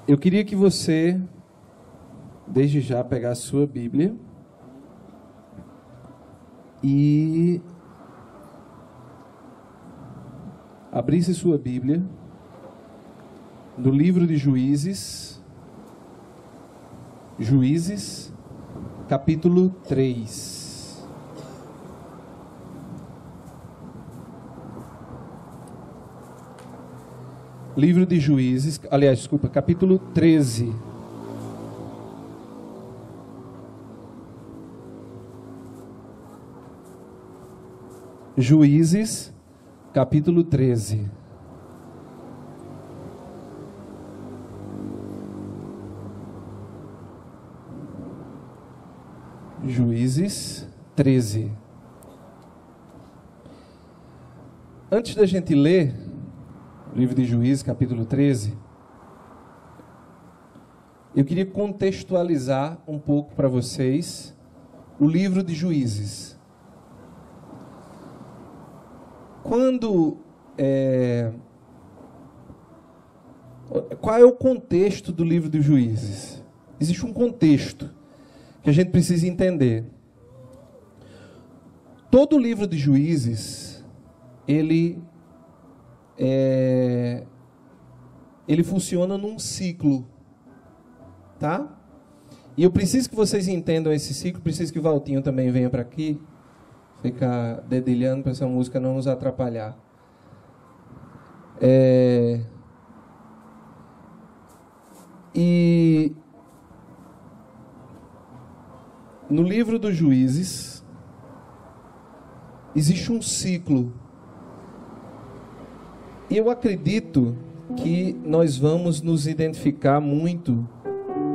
Eu queria que você, desde já, pegasse sua Bíblia e abrisse sua Bíblia no livro de Juízes, capítulo 3. Livro de Juízes, capítulo 13. Juízes, capítulo 13. Juízes 13. Antes da gente ler o livro de Juízes, capítulo 13, eu queria contextualizar um pouco para vocês o livro de Juízes. Qual é o contexto do livro de Juízes? Existe um contexto que a gente precisa entender. Todo o livro de Juízes, ele funciona num ciclo, tá? E eu preciso que vocês entendam esse ciclo, preciso que o Valtinho também venha para aqui, ficar dedilhando para essa música não nos atrapalhar. E no livro dos Juízes existe um ciclo. E eu acredito que nós vamos nos identificar muito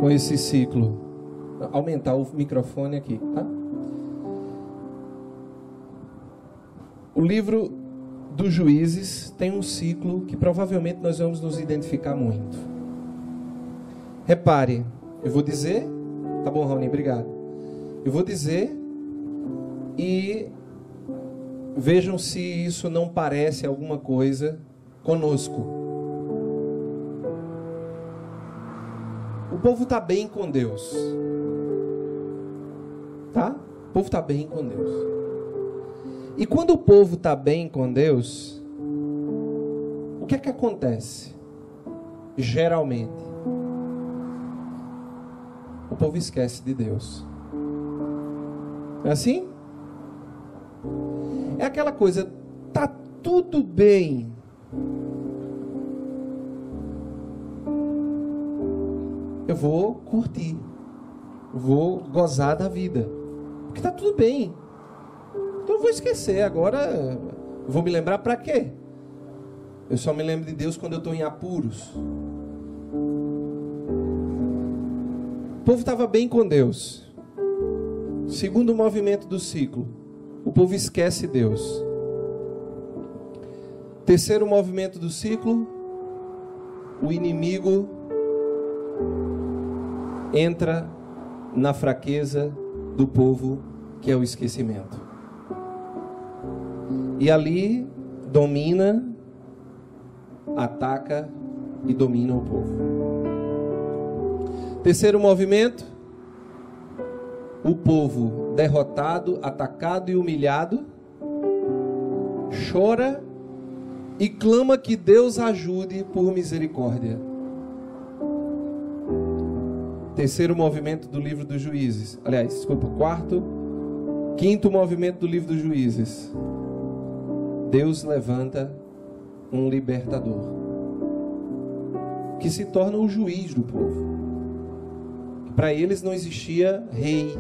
com esse ciclo. Vou aumentar o microfone aqui, tá? O livro dos Juízes tem um ciclo que provavelmente nós vamos nos identificar muito. Repare, eu vou dizer... Tá bom, Raoni, obrigado. Eu vou dizer e vejam se isso não parece alguma coisa conosco. O povo está bem com Deus. Tá? O povo está bem com Deus. E quando o povo está bem com Deus, o que é que acontece? Geralmente, o povo esquece de Deus. É assim? É aquela coisa, tá tudo bem. Eu vou curtir, vou gozar da vida, porque tá tudo bem. Então eu vou esquecer. Agora, vou me lembrar para quê? Eu só me lembro de Deus quando eu estou em apuros. O povo estava bem com Deus. Segundo movimento do ciclo, o povo esquece Deus. Terceiro movimento do ciclo, o inimigo entra na fraqueza do povo, que é o esquecimento. E ali domina, ataca e domina o povo. Terceiro movimento, o povo derrotado, atacado e humilhado, chora e clama que Deus ajude por misericórdia. Terceiro movimento do livro dos Juízes. Quinto movimento do livro dos Juízes. Deus levanta um libertador, que se torna o juiz do povo. Para eles não existia rei.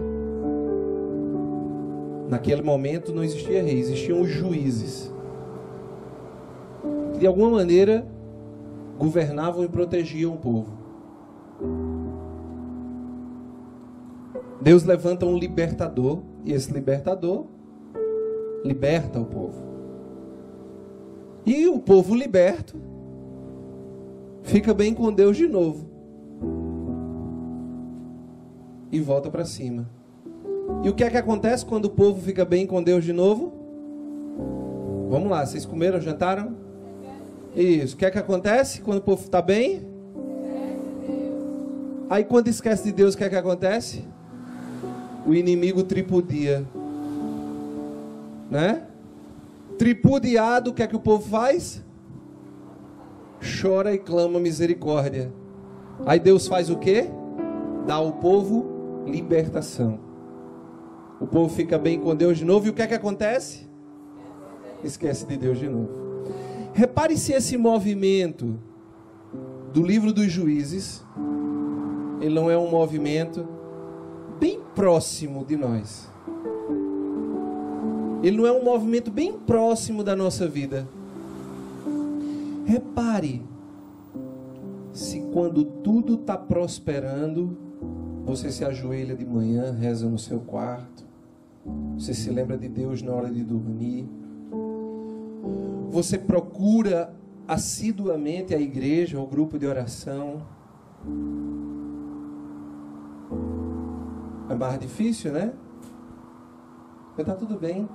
Naquele momento não existia rei, existiam os juízes, que de alguma maneira governavam e protegiam o povo. Deus levanta um libertador, e esse libertador liberta o povo. E o povo liberto fica bem com Deus de novo e volta para cima. E o que é que acontece quando o povo fica bem com Deus de novo? Vamos lá, vocês comeram, jantaram? Isso. O que é que acontece quando o povo está bem? Aí quando esquece de Deus, o que é que acontece? O inimigo tripudia, né? Tripudiado, o que é que o povo faz? Chora e clama misericórdia. Aí Deus faz o quê? Dá ao povo libertação. O povo fica bem com Deus de novo. E o que é que acontece? Esquece de Deus de novo. Repare se esse movimento do livro dos Juízes, ele não é um movimento bem próximo de nós. Ele não é um movimento bem próximo da nossa vida. Repare se quando tudo está prosperando, você se ajoelha de manhã, reza no seu quarto, você se lembra de Deus na hora de dormir, você procura assiduamente a igreja, o grupo de oração. É mais difícil, né? Mas está tudo bem.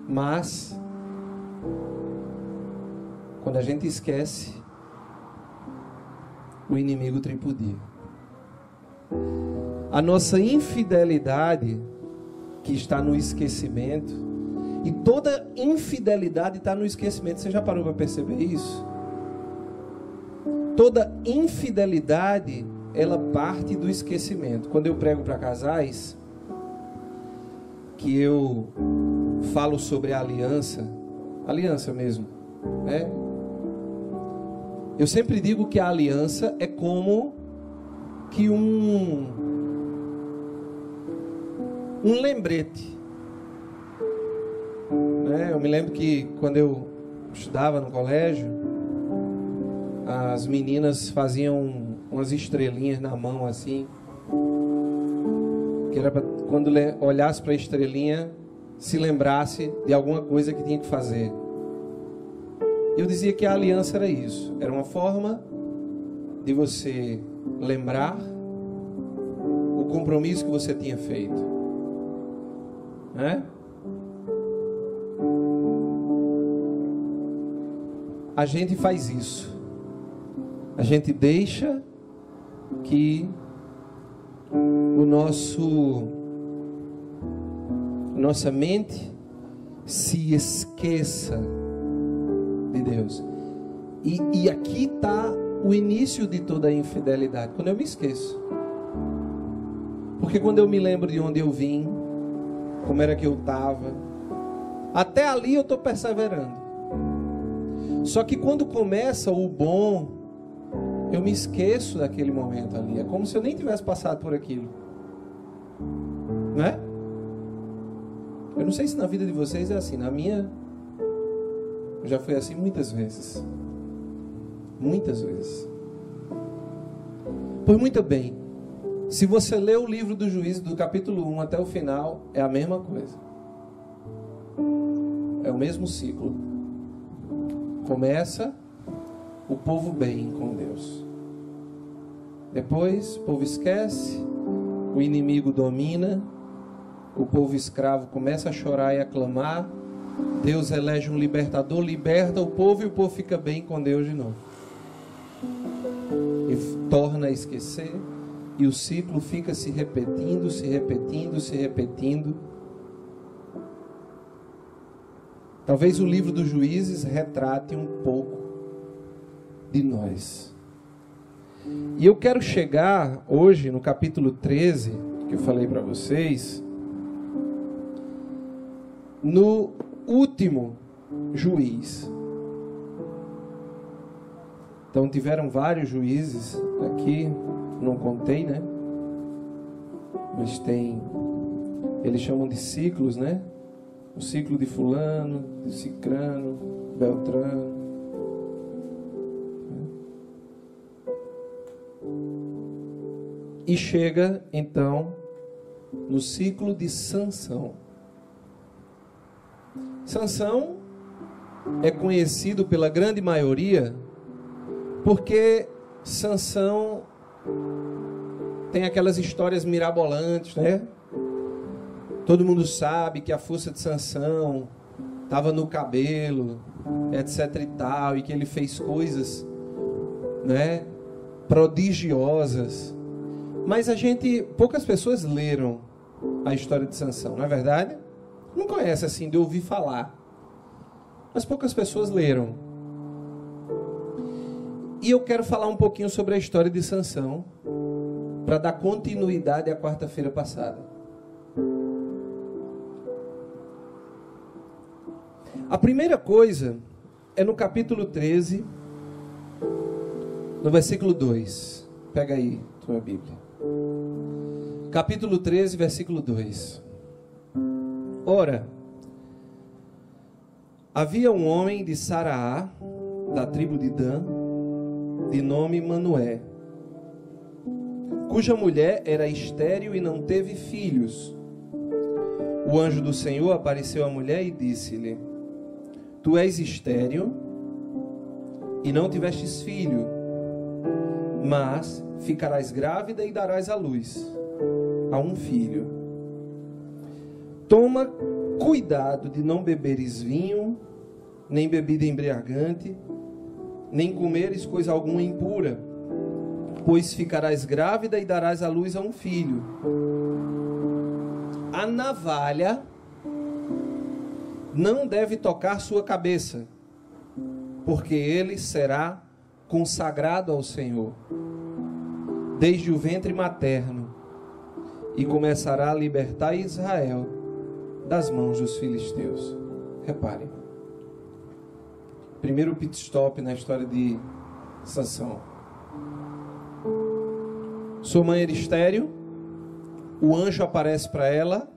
Mas quando a gente esquece, o inimigo tripudia. A nossa infidelidade, que está no esquecimento, e toda infidelidade está no esquecimento. Você já parou para perceber isso? Toda infidelidade, ela parte do esquecimento. Quando eu prego para casais, que eu falo sobre a aliança mesmo, né? Eu sempre digo que a aliança é como que um lembrete, né? Eu me lembro que quando eu estudava no colégio, as meninas faziam umas estrelinhas na mão assim, que era para quando olhasse para a estrelinha, se lembrasse de alguma coisa que tinha que fazer. Eu dizia que a aliança era isso. Era uma forma de você lembrar o compromisso que você tinha feito, né? A gente faz isso. A gente deixa que nossa mente se esqueça de Deus. E aqui está o início de toda a infidelidade. Quando eu me esqueço. Porque quando eu me lembro de onde eu vim, como era que eu estava, até ali eu estou perseverando. Só que quando começa o bom, eu me esqueço daquele momento ali. É como se eu nem tivesse passado por aquilo, né? Eu não sei se na vida de vocês é assim. Na minha, eu já fui assim muitas vezes. Muitas vezes. Pois muito bem. Se você ler o livro do Juízes, do capítulo 1 até o final, é a mesma coisa. É o mesmo ciclo. Começa o povo bem com Deus. Depois o povo esquece, o inimigo domina, o povo escravo começa a chorar e a clamar, Deus elege um libertador, liberta o povo e o povo fica bem com Deus de novo. E torna a esquecer, e o ciclo fica se repetindo, se repetindo, se repetindo. Talvez o livro dos Juízes retrate um pouco de nós. E eu quero chegar hoje no capítulo 13, que eu falei para vocês, no último juiz. Então tiveram vários juízes aqui, não contei, né? Mas tem, eles chamam de ciclos, né? O ciclo de fulano, de cicrano, beltrano. E chega, então, no ciclo de Sansão. Sansão é conhecido pela grande maioria porque Sansão tem aquelas histórias mirabolantes, né? Todo mundo sabe que a força de Sansão estava no cabelo, etc e tal, e que ele fez coisas, né, prodigiosas. Mas poucas pessoas leram a história de Sansão, não é verdade? Não conhece assim de ouvir falar. Mas poucas pessoas leram. E eu quero falar um pouquinho sobre a história de Sansão, para dar continuidade à quarta-feira passada. A primeira coisa é no capítulo 13, no versículo 2. Pega aí tua Bíblia. Capítulo 13, versículo 2. Ora, havia um homem de Saraá, da tribo de Dan, de nome Manoé, cuja mulher era estéril e não teve filhos. O anjo do Senhor apareceu à mulher e disse-lhe: Tu és estéril e não tivestes filho, mas ficarás grávida e darás à luz a um filho. Toma cuidado de não beberes vinho, nem bebida embriagante, nem comeres coisa alguma impura, pois ficarás grávida e darás à luz a um filho. A navalha não deve tocar sua cabeça, porque ele será consagrado ao Senhor desde o ventre materno, e começará a libertar Israel das mãos dos filisteus. Reparem, primeiro pit stop na história de Sansão. Sua mãe era estéril, o anjo aparece para ela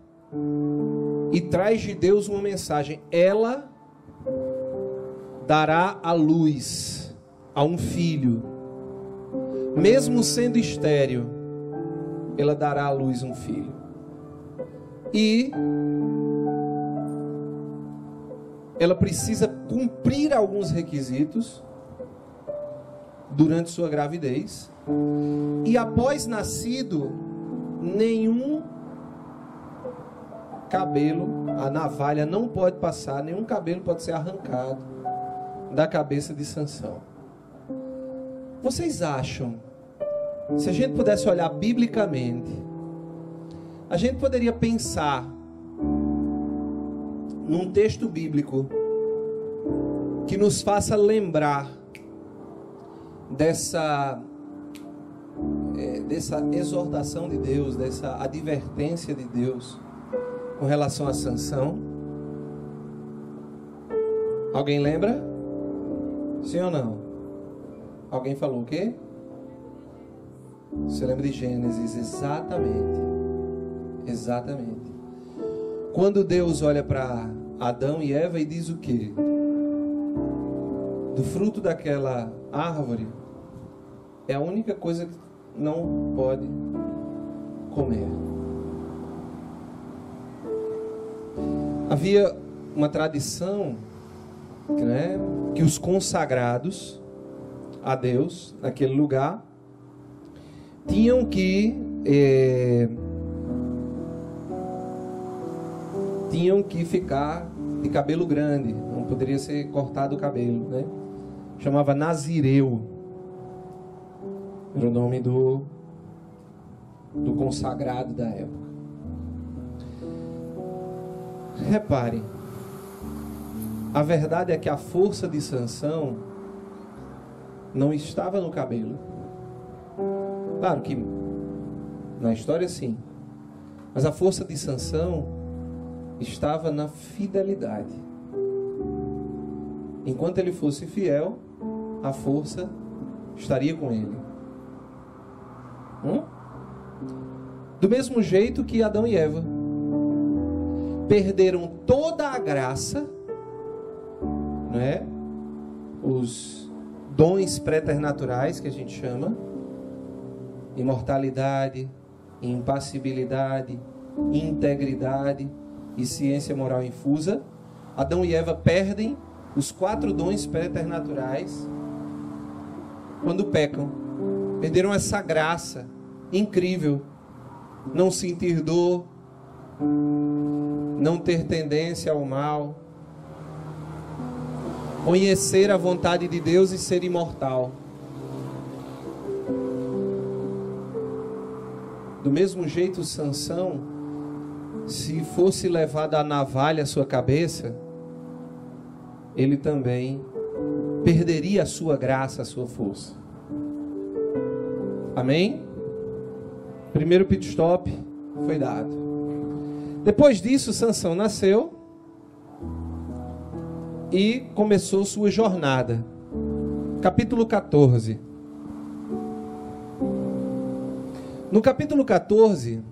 e traz de Deus uma mensagem: ela dará à luz a um filho, mesmo sendo estéril, ela dará à luz um filho. E ela precisa cumprir alguns requisitos durante sua gravidez. E após nascido, nenhum cabelo, a navalha não pode passar, nenhum cabelo pode ser arrancado da cabeça de Sansão. Vocês acham, se a gente pudesse olhar biblicamente, a gente poderia pensar num texto bíblico que nos faça lembrar dessa exortação de Deus, dessa advertência de Deus com relação a Sansão? Alguém lembra? Sim ou não? Alguém falou o quê? Você lembra de Gênesis? Exatamente. Quando Deus olha para Adão e Eva e diz o quê? Do fruto daquela árvore é a única coisa que não pode comer. Havia uma tradição, né, que os consagrados a Deus naquele lugar tinham que ficar de cabelo grande, não poderia ser cortado o cabelo, né? Chamava Nazireu, era o nome do consagrado da época. Reparem, a verdade é que a força de Sansão não estava no cabelo. Claro que na história sim, mas a força de Sansão estava na fidelidade. Enquanto ele fosse fiel, a força estaria com ele. Do mesmo jeito que Adão e Eva perderam toda a graça, né? Os dons preternaturais que a gente chama, imortalidade, impassibilidade, integridade e ciência moral infusa. Adão e Eva perdem os 4 dons preternaturais quando pecam. Perderam essa graça incrível: não sentir dor, não ter tendência ao mal, conhecer a vontade de Deus e ser imortal. Do mesmo jeito, Sansão, se fosse levado a navalha à sua cabeça, ele também perderia a sua graça, a sua força. Amém? Primeiro pit stop foi dado. Depois disso, Sansão nasceu e começou sua jornada. Capítulo 14. No capítulo 14,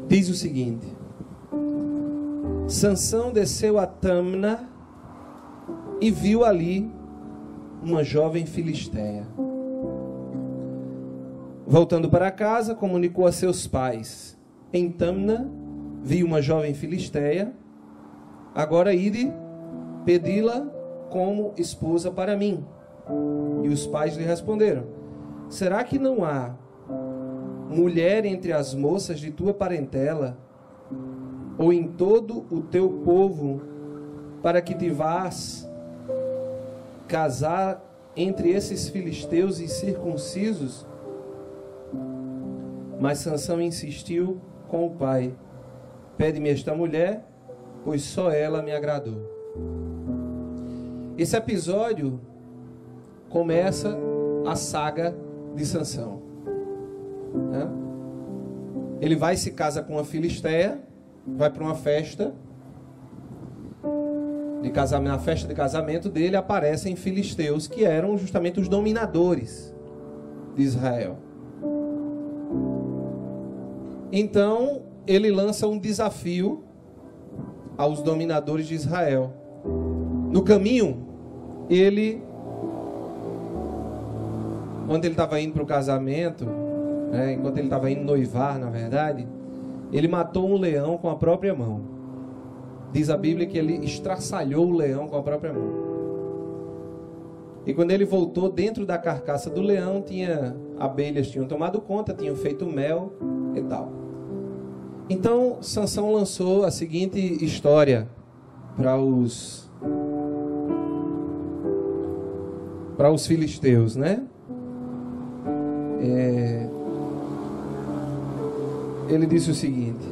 diz o seguinte: Sansão desceu a Tâmna e viu ali uma jovem filisteia. Voltando para casa, comunicou a seus pais: em Tâmna vi uma jovem filisteia, agora ide pedi-la como esposa para mim. E os pais lhe responderam: será que não há mulher entre as moças de tua parentela, ou em todo o teu povo, para que te vás casar entre esses filisteus e circuncisos? Mas Sansão insistiu com o pai: pede-me esta mulher, pois só ela me agradou. Esse episódio começa a saga de Sansão. Ele vai e se casa com uma filisteia, vai para uma festa de casamento. Na festa de casamento dele aparecem filisteus, que eram justamente os dominadores de Israel. Então ele lança um desafio aos dominadores de Israel. No caminho, quando ele estava indo para o casamento, enquanto ele estava indo noivar, na verdade, ele matou um leão com a própria mão. Diz a Bíblia que ele estraçalhou o leão com a própria mão. E quando ele voltou, dentro da carcaça do leão, abelhas tinham tomado conta, tinham feito mel e tal. Então, Sansão lançou a seguinte história para os filisteus, né? Ele disse o seguinte: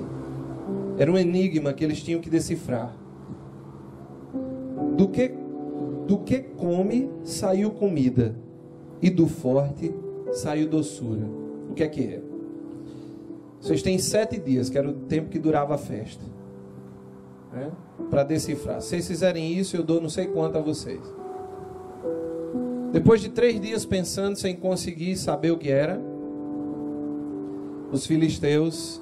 era um enigma que eles tinham que decifrar. Do que come saiu comida, e do forte saiu doçura. O que é? Vocês têm 7 dias, que era o tempo que durava a festa, para decifrar. Se vocês fizerem isso, eu dou não sei quanto a vocês. Depois de 3 dias pensando, sem conseguir saber o que era, os filisteus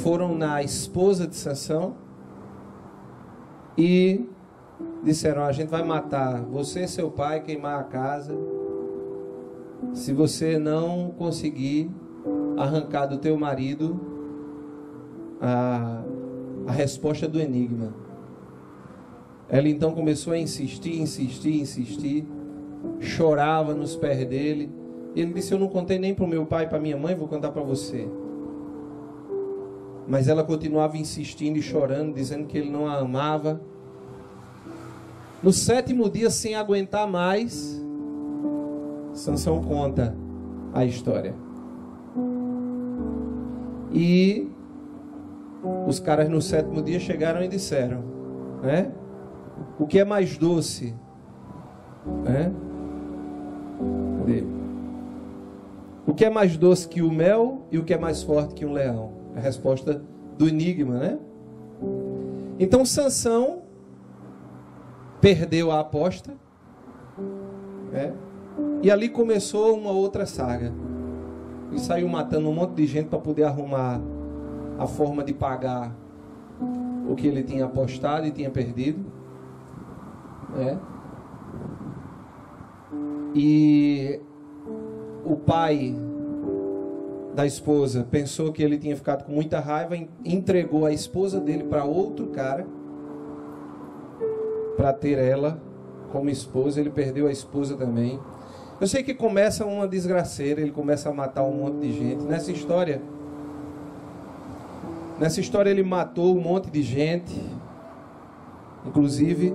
foram na esposa de Sansão e disseram: a gente vai matar você e seu pai, queimar a casa, se você não conseguir arrancar do teu marido a resposta do enigma. Ela então começou a insistir, chorava nos pés dele. Ele disse: eu não contei nem para o meu pai e para minha mãe, vou contar para você. Mas ela continuava insistindo e chorando, dizendo que ele não a amava. No 7º dia, sem aguentar mais, Sansão conta a história. E os caras no 7º dia chegaram e disseram: o que é mais doce? O que é mais doce que o mel e o que é mais forte que um leão? A resposta do enigma, Então Sansão perdeu a aposta, e ali começou uma outra saga. Ele saiu matando um monte de gente para poder arrumar a forma de pagar o que ele tinha apostado e tinha perdido. E o pai da esposa pensou que ele tinha ficado com muita raiva, entregou a esposa dele para outro cara para ter ela como esposa. Ele perdeu a esposa também. Eu sei que começa uma desgraceira, ele começa a matar um monte de gente. Nessa história ele matou um monte de gente, inclusive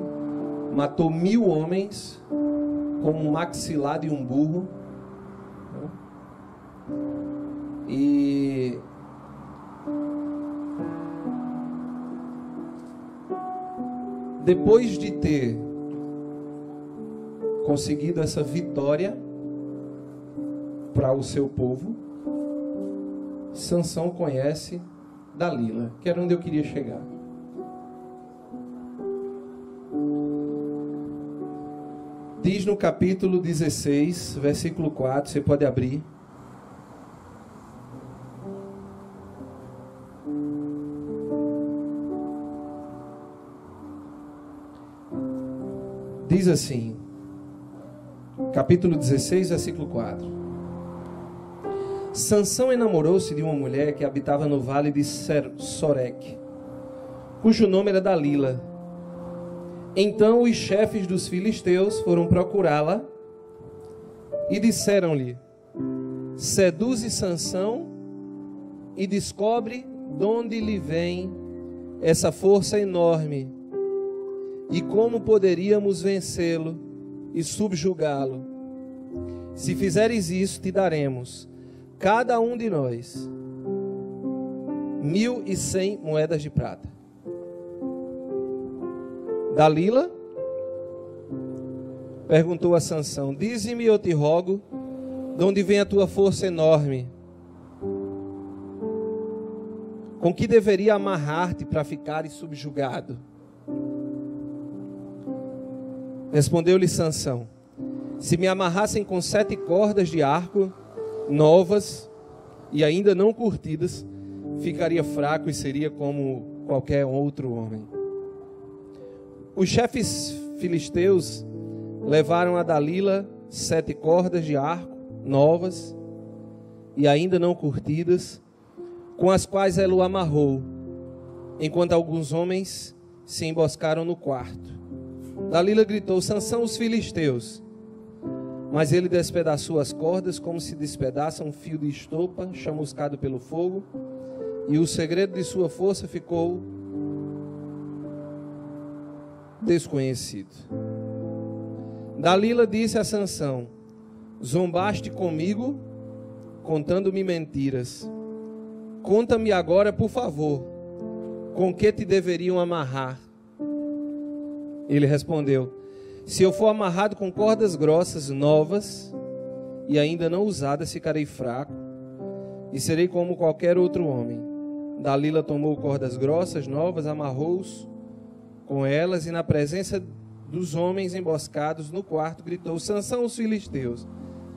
matou 1000 homens com um maxilar de um burro. E depois de ter conseguido essa vitória para o seu povo, Sansão conhece Dalila, que era onde eu queria chegar. Diz no capítulo 16, versículo 4, você pode abrir. Diz assim, capítulo 16, versículo 4. Sansão enamorou-se de uma mulher que habitava no vale de Soreque, cujo nome era Dalila. Então os chefes dos filisteus foram procurá-la e disseram-lhe: seduze Sansão e descobre de onde lhe vem essa força enorme e como poderíamos vencê-lo e subjugá-lo. Se fizeres isso, te daremos, cada um de nós, 1.100 moedas de prata. Dalila perguntou a Sansão: dize-me, eu te rogo, de onde vem a tua força enorme? Com que deveria amarrar-te para ficares subjugado? Respondeu-lhe Sansão: se me amarrassem com 7 cordas de arco, novas e ainda não curtidas, ficaria fraco e seria como qualquer outro homem. Os chefes filisteus levaram a Dalila 7 cordas de arco, novas e ainda não curtidas, com as quais ela o amarrou, enquanto alguns homens se emboscaram no quarto. Dalila gritou: Sansão, os filisteus. Mas ele despedaçou as cordas como se despedaça um fio de estopa chamuscado pelo fogo, e o segredo de sua força ficou desconhecido. Dalila disse a Sansão: zombaste comigo, contando-me mentiras. Conta-me agora, por favor, com que te deveriam amarrar? Ele respondeu: se eu for amarrado com cordas grossas, novas e ainda não usadas, ficarei fraco e serei como qualquer outro homem. Dalila tomou cordas grossas, novas, amarrou-os com elas e na presença dos homens emboscados no quarto gritou: Sansão, os filisteus.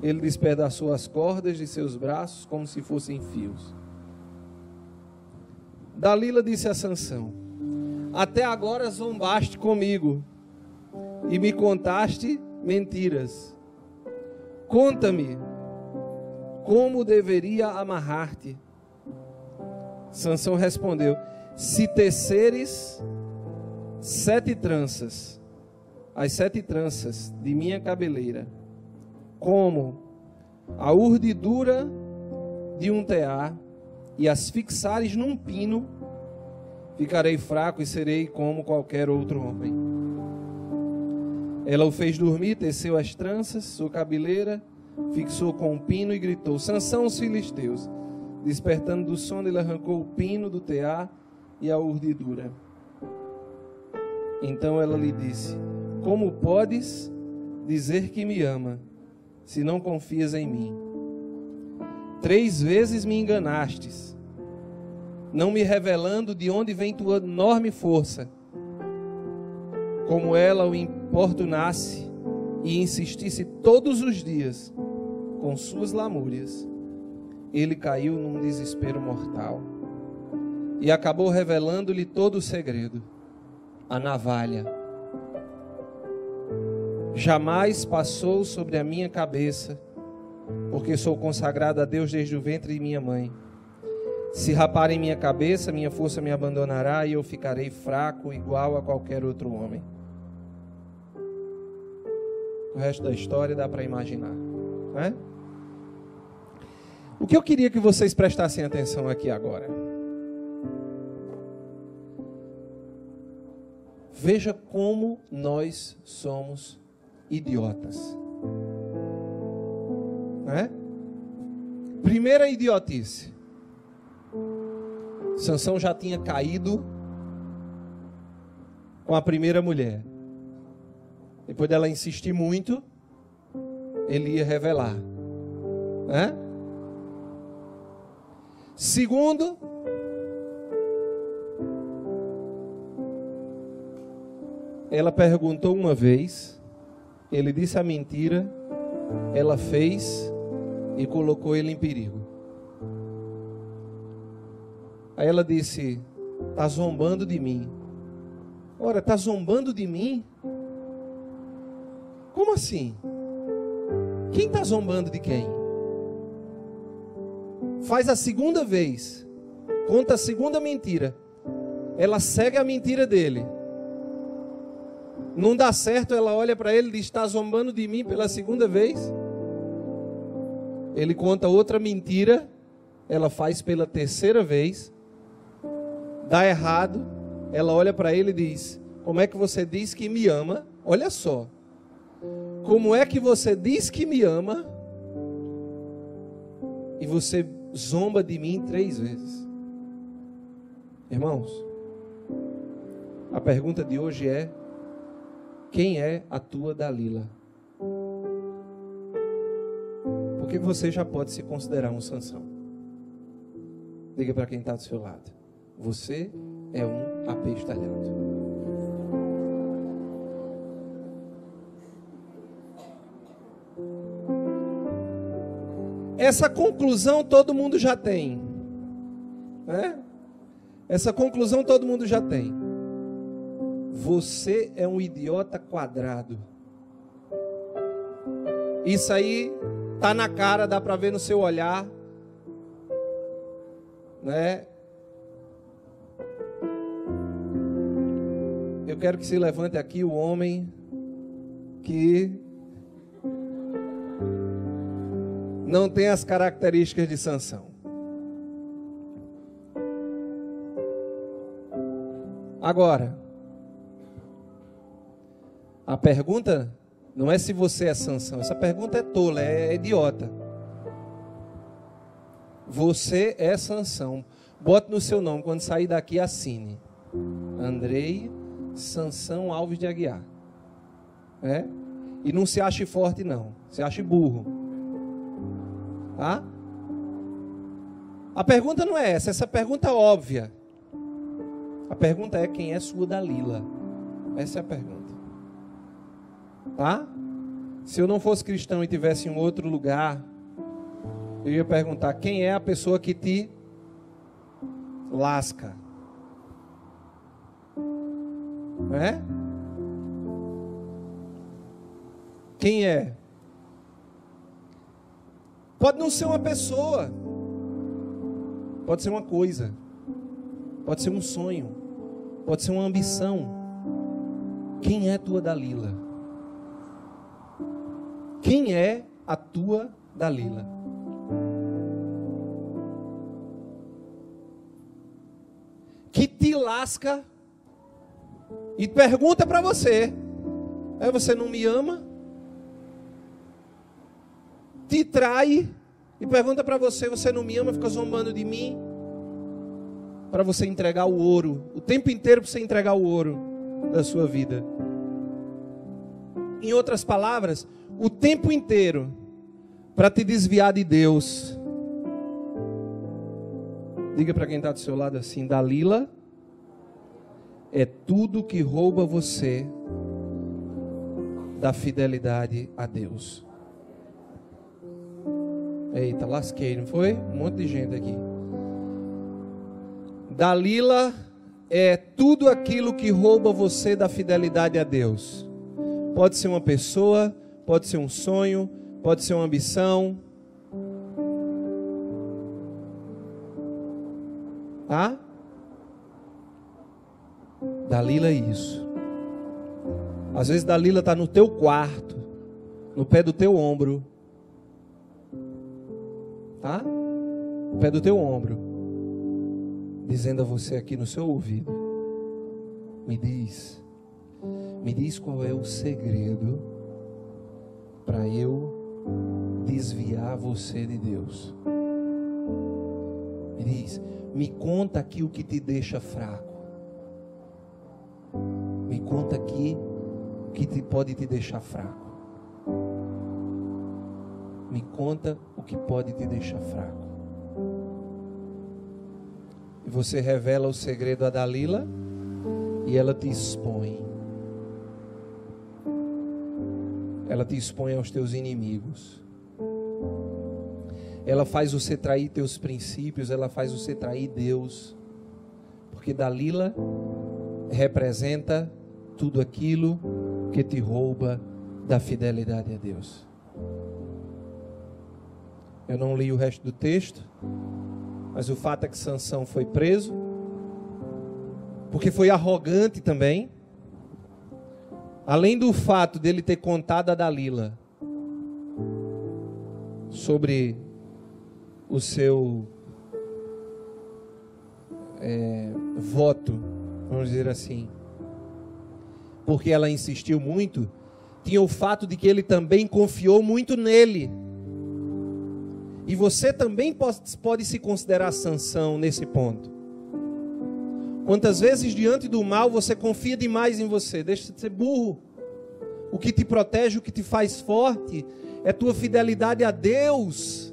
Ele despedaçou as cordas de seus braços como se fossem fios. Dalila disse a Sansão: até agora zombaste comigo e me contaste mentiras. Conta-me como deveria amarrar-te. Sansão respondeu: se teceres 7 tranças, as 7 tranças de minha cabeleira, como a urdidura de um tear, e as fixares num pino, ficarei fraco e serei como qualquer outro homem. Ela o fez dormir, teceu as tranças, sua cabeleira, fixou com um pino e gritou: Sansão, os filisteus. Despertando do sono, ele arrancou o pino do tear e a urdidura. Então ela lhe disse: como podes dizer que me ama, se não confias em mim? 3 vezes me enganastes, não me revelando de onde vem tua enorme força. Como ela o importunasse e insistisse todos os dias com suas lamúrias, ele caiu num desespero mortal e acabou revelando-lhe todo o segredo. A navalha jamais passou sobre a minha cabeça, porque sou consagrado a Deus desde o ventre de minha mãe. Se raparem minha cabeça, minha força me abandonará e eu ficarei fraco igual a qualquer outro homem. O resto da história dá para imaginar, não é? O que eu queria que vocês prestassem atenção aqui agora. Veja como nós somos idiotas. Não é? Primeira idiotice. Sansão já tinha caído com a primeira mulher. Depois dela insistir muito, ele ia revelar. Né? Segundo, ela perguntou uma vez, ele disse a mentira, ela fez e colocou ele em perigo. Aí ela disse: está zombando de mim. Ora, está zombando de mim? Como assim? Quem está zombando de quem? Faz a segunda vez, conta a segunda mentira, ela segue a mentira dele. Não dá certo, ela olha para ele e diz: está zombando de mim pela segunda vez? Ele conta outra mentira, ela faz pela terceira vez, dá errado, ela olha para ele e diz: como é que você diz que me ama? Olha só, como é que você diz que me ama e você zomba de mim 3 vezes? Irmãos, a pergunta de hoje é: quem é a tua Dalila? Porque você já pode se considerar um Sansão. Diga para quem está do seu lado: você é um apestalhado. Essa conclusão todo mundo já tem, né? Essa conclusão todo mundo já tem. Você é um idiota quadrado. Isso aí tá na cara, dá para ver no seu olhar, né? Eu quero que se levante aqui o homem que não tem as características de Sansão. Agora, a pergunta não é se você é Sansão. Essa pergunta é tola, é idiota. Você é Sansão. Bote no seu nome, quando sair daqui, assine: Andrei Sansão Alves de Aguiar. É? E não se ache forte não, se ache burro. Tá? A pergunta não é essa pergunta é óbvia. A pergunta é: quem é sua Dalila? Essa é a pergunta. Tá? Se eu não fosse cristão e tivesse em um outro lugar, eu ia perguntar: quem é a pessoa que te lasca? Não é? Quem é? Pode não ser uma pessoa, pode ser uma coisa, pode ser um sonho, pode ser uma ambição. Quem é a tua Dalila? Quem é a tua Dalila? Que te lasca e pergunta para você: você não me ama? Te trai e pergunta para você: você não me ama? Fica zombando de mim? Para você entregar o ouro, o tempo inteiro para você entregar o ouro da sua vida. Em outras palavras, o tempo inteiro para te desviar de Deus. Diga para quem está do seu lado assim: Dalila é tudo que rouba você da fidelidade a Deus. Eita, lasquei, não foi? Um monte de gente aqui. Dalila é tudo aquilo que rouba você da fidelidade a Deus. Pode ser uma pessoa, pode ser um sonho, pode ser uma ambição. Tá? Dalila é isso. Às vezes Dalila está no teu quarto, no pé do teu ombro. Tá? No pé do teu ombro, dizendo a você aqui no seu ouvido: me diz qual é o segredo para eu desviar você de Deus. diz: me conta aqui o que te deixa fraco. Me conta aqui o que pode te deixar fraco. Me conta o que pode te deixar fraco. E você revela o segredo a Dalila e ela te expõe. Ela te expõe aos teus inimigos. Ela faz você trair teus princípios, ela faz você trair Deus. Porque Dalila representa tudo aquilo que te rouba da fidelidade a Deus. Eu não li o resto do texto, mas o fato é que Sansão foi preso, porque foi arrogante também. Além do fato dele ter contado a Dalila sobre o seu voto, vamos dizer assim, porque ela insistiu muito, tinha o fato de que ele também confiou muito nele. E você também pode se considerar Sansão nesse ponto. Quantas vezes diante do mal você confia demais em você? Deixa de ser burro. O que te protege, o que te faz forte é tua fidelidade a Deus.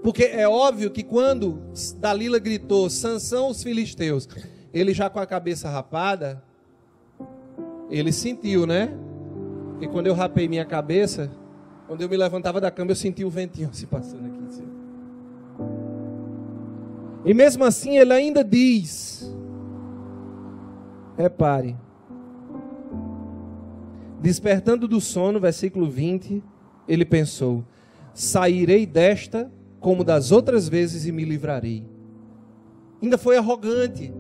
Porque é óbvio que quando Dalila gritou: Sansão, os filisteus, ele já com a cabeça rapada, ele sentiu, né? E quando eu rapei minha cabeça, quando eu me levantava da cama, eu senti o ventinho se passando aqui em cima. E mesmo assim ele ainda diz, repare, despertando do sono, versículo 20, ele pensou: sairei desta como das outras vezes e me livrarei. Ainda foi arrogante.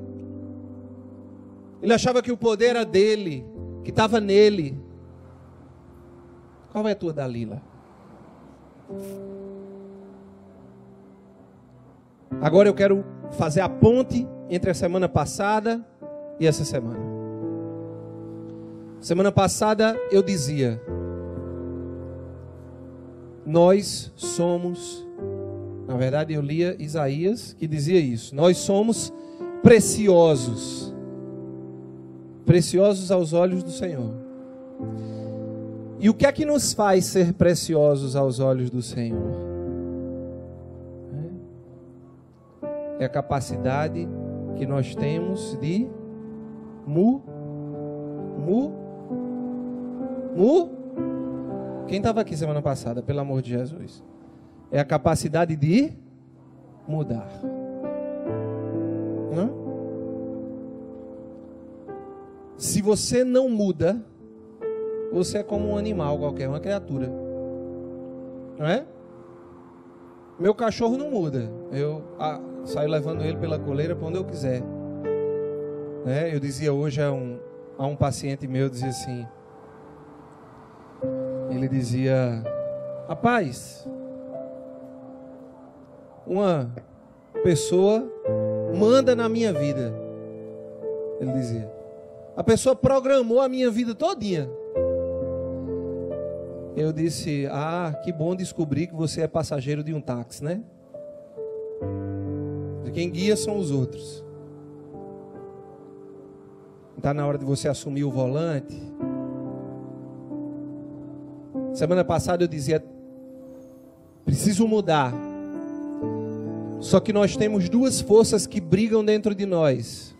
Ele achava que o poder era dele, que estava nele. Qual é a tua Dalila? Agora eu quero fazer a ponte entre a semana passada e essa semana. Semana passada eu dizia: nós somos, na verdade eu lia Isaías que dizia isso, nós somos preciosos, preciosos aos olhos do Senhor. E o que é que nos faz ser preciosos aos olhos do Senhor? É a capacidade que nós temos de Quem estava aqui semana passada, pelo amor de Jesus? É a capacidade de mudar. Se você não muda, você é como um animal qualquer, uma criatura. Não é? Meu cachorro não muda. Eu saio levando ele pela coleira para onde eu quiser. Eu dizia hoje a um paciente meu, dizia assim, ele dizia: rapaz, uma pessoa manda na minha vida. Ele dizia: a pessoa programou a minha vida todinha. Eu disse: que bom descobrir que você é passageiro de um táxi, né? De quem guia são os outros. Está na hora de você assumir o volante. Semana passada eu dizia: preciso mudar. Só que nós temos duas forças que brigam dentro de nós.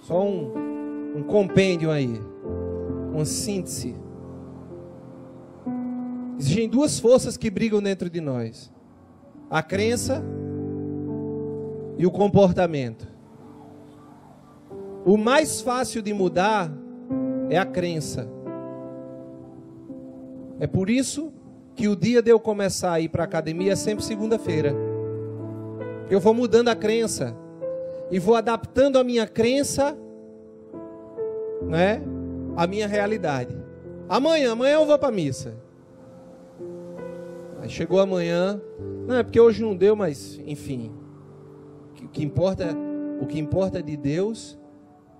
Só um compêndio aí, uma síntese. Existem duas forças que brigam dentro de nós: a crença e o comportamento. O mais fácil de mudar é a crença. É por isso que o dia de eu começar a ir para a academia é sempre segunda-feira. Eu vou mudando a crença e vou adaptando a minha crença, né, à minha realidade. Amanhã eu vou para a missa. Aí chegou amanhã, não é porque hoje não deu, mas enfim, o que importa de Deus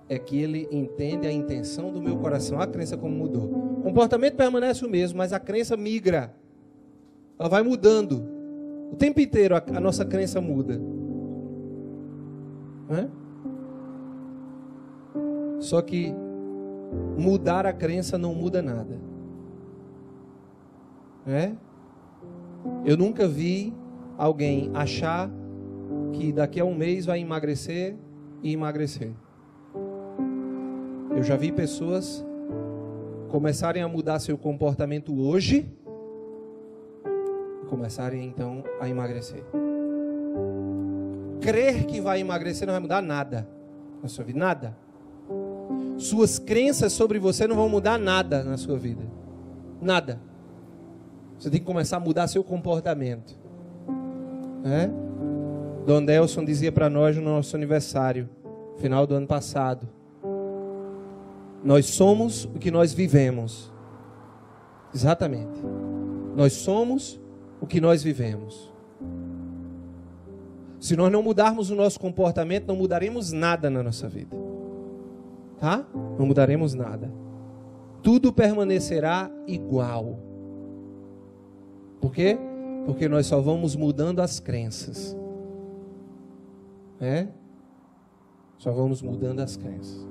é que Ele entende a intenção do meu coração. A crença como mudou. O comportamento permanece o mesmo, mas a crença migra. Ela vai mudando. O tempo inteiro a nossa crença muda. Não é? Só que mudar a crença não muda nada. Não é? Eu nunca vi alguém achar que daqui a um mês vai emagrecer e emagrecer. Eu já vi pessoas começarem a mudar seu comportamento hoje e começarem então a emagrecer. Crer que vai emagrecer não vai mudar nada na sua vida, nada. Suas crenças sobre você não vão mudar nada na sua vida, nada. Você tem que começar a mudar seu comportamento. Dom Nelson dizia para nós no nosso aniversário, final do ano passado: nós somos o que nós vivemos. Exatamente. Nós somos o que nós vivemos. Se nós não mudarmos o nosso comportamento, não mudaremos nada na nossa vida. Tá? Não mudaremos nada. Tudo permanecerá igual. Por quê? Porque nós só vamos mudando as crenças. Só vamos mudando as crenças.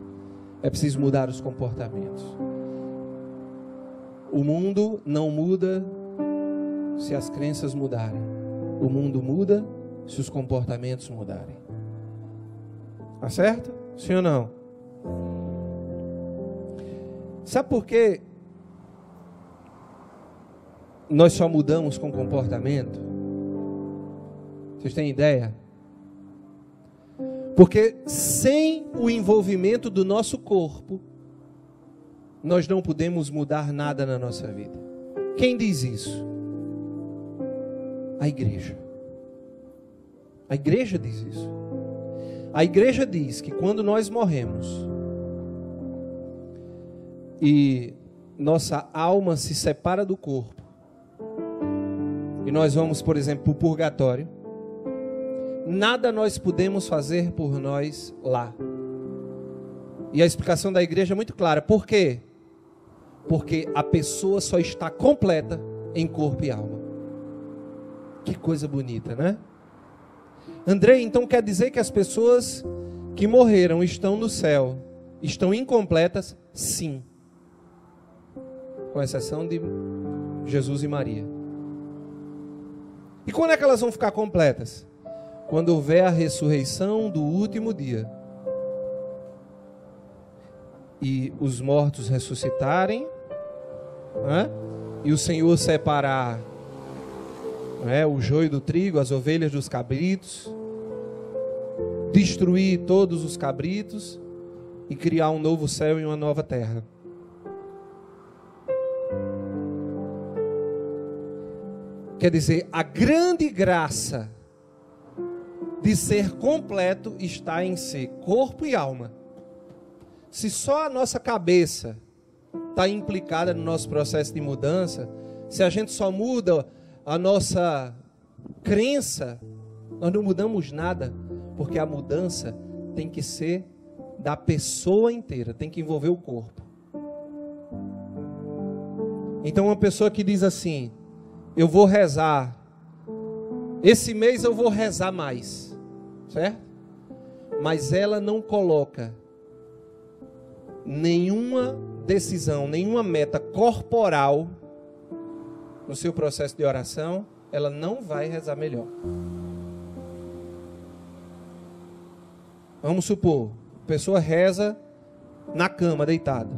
É preciso mudar os comportamentos. O mundo não muda se as crenças mudarem. O mundo muda se os comportamentos mudarem. Tá certo? Sim ou não? Sabe por quê nós só mudamos com comportamento? Vocês têm ideia? Porque sem o envolvimento do nosso corpo, nós não podemos mudar nada na nossa vida. Quem diz isso? A igreja. A igreja diz isso. A igreja diz que quando nós morremos e nossa alma se separa do corpo, e nós vamos, por exemplo, para o purgatório, nada nós podemos fazer por nós lá. E a explicação da igreja é muito clara. Por quê? Porque a pessoa só está completa em corpo e alma. Que coisa bonita, né? Andrei, então quer dizer que as pessoas que morreram estão no céu, estão incompletas? Sim. Com exceção de Jesus e Maria. E quando é que elas vão ficar completas? Quando houver a ressurreição do último dia. E os mortos ressuscitarem, e o Senhor separar o joio do trigo, as ovelhas dos cabritos, destruir todos os cabritos e criar um novo céu e uma nova terra. Quer dizer, a grande graça de ser completo está em ser corpo e alma. Se só a nossa cabeça está implicada no nosso processo de mudança, se a gente só muda a nossa crença, nós não mudamos nada, porque a mudança tem que ser da pessoa inteira, tem que envolver o corpo. Então uma pessoa que diz assim: eu vou rezar, esse mês eu vou rezar mais, certo? Mas ela não coloca nenhuma decisão, nenhuma meta corporal no seu processo de oração, ela não vai rezar melhor. Vamos supor, a pessoa reza na cama, deitada.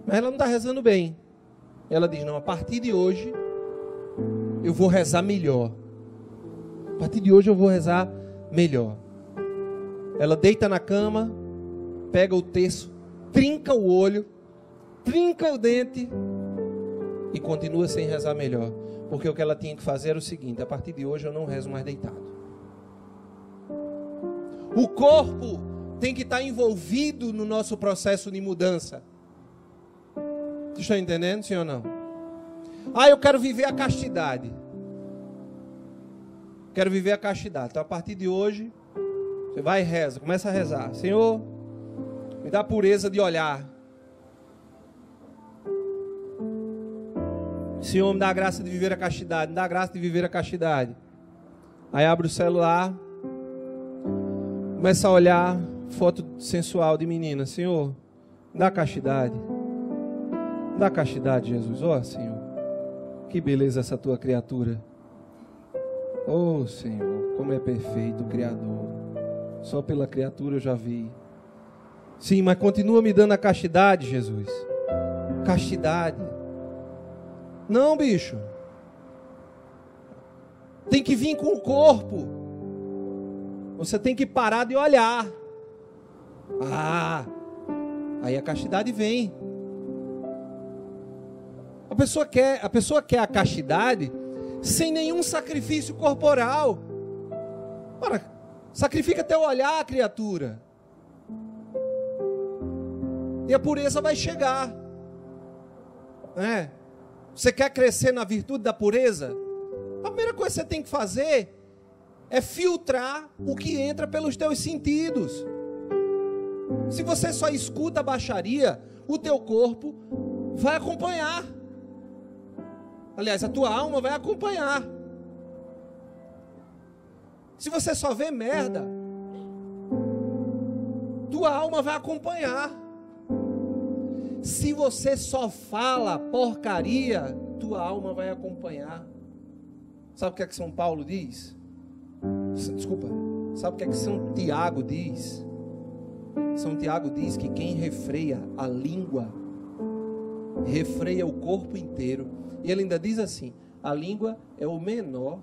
Mas ela não está rezando bem. Ela diz: não, a partir de hoje eu vou rezar melhor. A partir de hoje eu vou rezar melhor. Ela deita na cama, pega o terço, trinca o olho, trinca o dente e continua sem rezar melhor. Porque o que ela tinha que fazer era o seguinte: a partir de hoje eu não rezo mais deitado. O corpo tem que estar envolvido no nosso processo de mudança. Vocês estão entendendo, sim ou não? Eu quero viver a castidade. Quero viver a castidade. Então a partir de hoje, você vai e reza, começa a rezar: Senhor, me dá pureza de olhar. Senhor, me dá a graça de viver a castidade, me dá a graça de viver a castidade. Aí abre o celular, começa a olhar foto sensual de menina. Senhor, me dá a castidade. Me dá a castidade, Jesus. Ó, Senhor, que beleza essa tua criatura. Oh, Senhor, como é perfeito o Criador. Só pela criatura eu já vi. Sim, mas continua me dando a castidade, Jesus. Castidade. Não, bicho. Tem que vir com o corpo. Você tem que parar de olhar. Aí a castidade vem. A pessoa quer a castidade sem nenhum sacrifício corporal. Ora, sacrifica teu olhar, criatura. E a pureza vai chegar. Você quer crescer na virtude da pureza? A primeira coisa que você tem que fazer é filtrar o que entra pelos teus sentidos. Se você só escuta a baixaria, o teu corpo vai acompanhar. Aliás, a tua alma vai acompanhar. Se você só vê merda, tua alma vai acompanhar. Se você só fala porcaria, tua alma vai acompanhar. Sabe o que é que São Paulo diz? Desculpa. Sabe o que é que São Tiago diz? São Tiago diz que quem refreia a língua, refreia o corpo inteiro. E ele ainda diz assim: a língua é o menor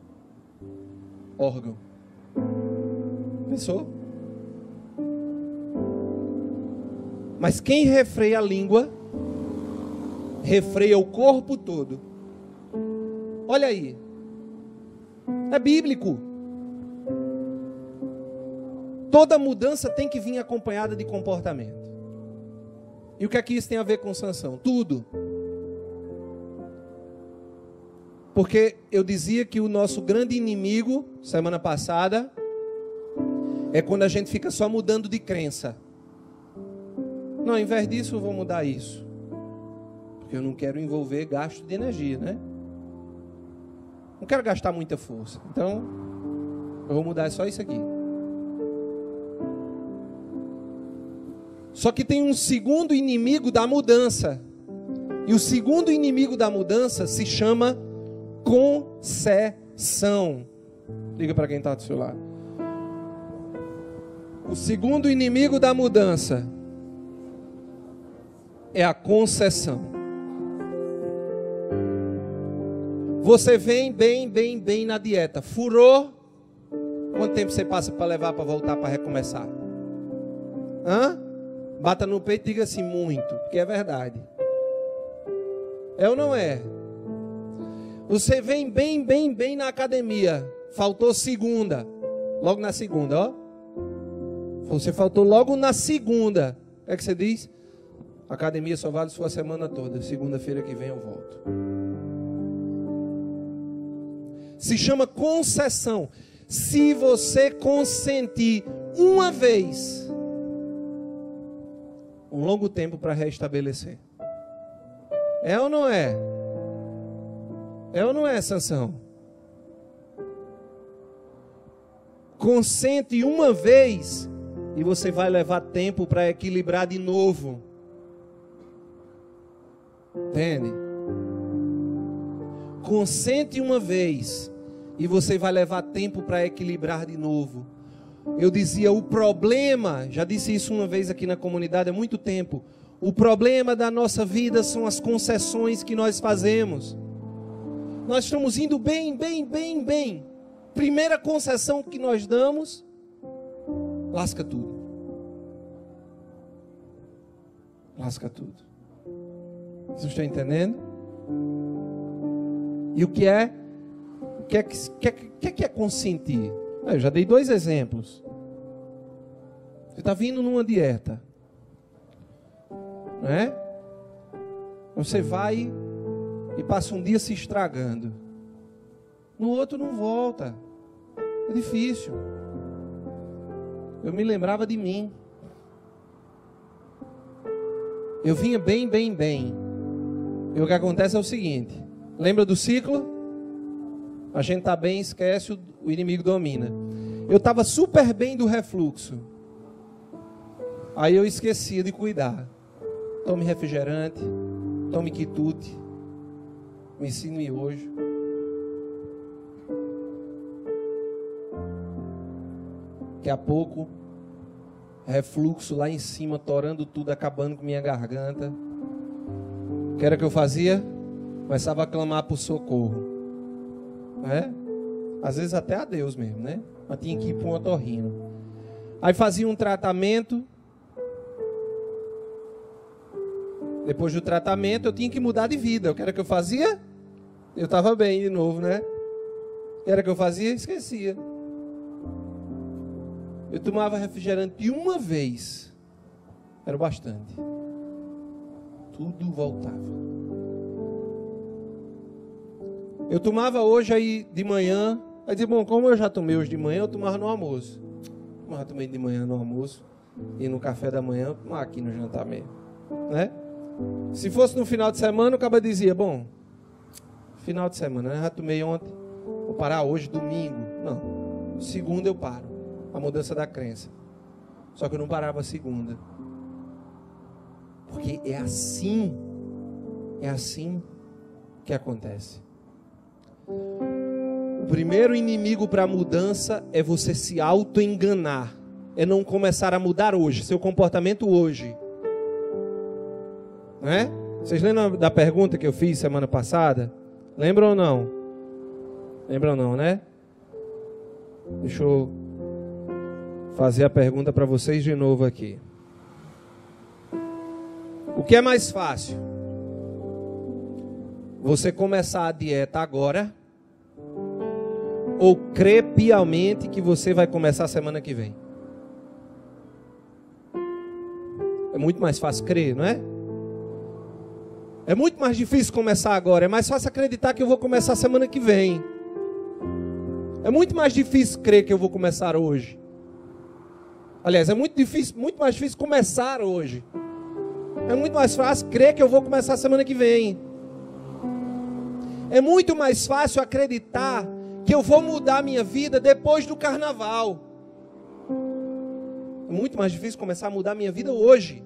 órgão. Pensou? Mas quem refreia a língua, refreia o corpo todo. Olha aí. É bíblico. Toda mudança tem que vir acompanhada de comportamento. E o que é que isso tem a ver com Sansão? Tudo. Porque eu dizia que o nosso grande inimigo, semana passada, é quando a gente fica só mudando de crença. Não, ao invés disso eu vou mudar isso. Porque eu não quero envolver gasto de energia, né? Não quero gastar muita força. Então, eu vou mudar só isso aqui. Só que tem um segundo inimigo da mudança. E o segundo inimigo da mudança se chama concessão. Liga para quem está do seu lado. O segundo inimigo da mudança é a concessão. Você vem bem na dieta. Furou? Quanto tempo você passa para levar para voltar para recomeçar? Bata no peito e diga assim: muito, porque é verdade. É ou não é? Você vem bem na academia. Faltou segunda. Logo na segunda, ó. Você faltou logo na segunda. O que você diz? A academia só vale sua semana toda. Segunda-feira que vem eu volto. Se chama concessão. Se você consentir uma vez, um longo tempo para restabelecer. É ou não é? É ou não é, Sansão? Consente uma vez e você vai levar tempo para equilibrar de novo. Entende? Consente uma vez e você vai levar tempo para equilibrar de novo. Eu dizia, o problema, já disse isso uma vez aqui na comunidade há muito tempo, o problema da nossa vida são as concessões que nós fazemos. Nós estamos indo bem. Primeira concessão que nós damos, lasca tudo. Lasca tudo. Vocês estão entendendo? E o que é? O que é consentir? Eu já dei 2 exemplos. Você está vindo numa dieta, não é? Você vai e passa um dia se estragando. No outro não volta. É difícil. Eu me lembrava de mim. Eu vinha bem. E o que acontece é o seguinte: Lembra do ciclo? A gente está bem, esquece, o inimigo domina. Eu estava super bem do refluxo. Aí eu esquecia de cuidar. Tome refrigerante, tome quitute, me ensine miojo. Daqui a pouco, refluxo lá em cima, torando tudo, acabando com minha garganta. O que era que eu fazia? Começava a clamar por socorro. Às vezes até a Deus mesmo, né? Mas tinha que ir para um otorrino. Aí fazia um tratamento. Depois do tratamento, eu tinha que mudar de vida. O que era que eu fazia? Eu estava bem de novo, né? O que era que eu fazia? Esquecia. Eu tomava refrigerante uma vez. Era bastante. Tudo voltava. Eu tomava hoje aí de manhã. Aí dizia, bom, como eu já tomei hoje de manhã, eu tomava no almoço. Como eu já tomei de manhã no almoço e no café da manhã, eu tomava aqui no jantar mesmo, né? Se fosse no final de semana, o cara dizia, bom, final de semana, eu já tomei ontem, vou parar hoje, domingo. Não, segunda eu paro. A mudança da crença. Só que eu não parava segunda. Porque é assim que acontece. O primeiro inimigo para a mudança é você se auto-enganar. É não começar a mudar hoje, seu comportamento hoje. Não é? Vocês lembram da pergunta que eu fiz semana passada? Lembram ou não? Lembram não, né? Deixa eu fazer a pergunta para vocês de novo aqui. O que é mais fácil? Você começar a dieta agora ou crer piamente que você vai começar a semana que vem? É muito mais fácil crer, não é? É muito mais difícil começar agora. É mais fácil acreditar que eu vou começar a semana que vem. É muito mais difícil crer que eu vou começar hoje. Aliás, é muito mais difícil começar hoje. É muito mais fácil crer que eu vou começar a semana que vem. É muito mais fácil acreditar que eu vou mudar a minha vida depois do carnaval. É muito mais difícil começar a mudar a minha vida hoje.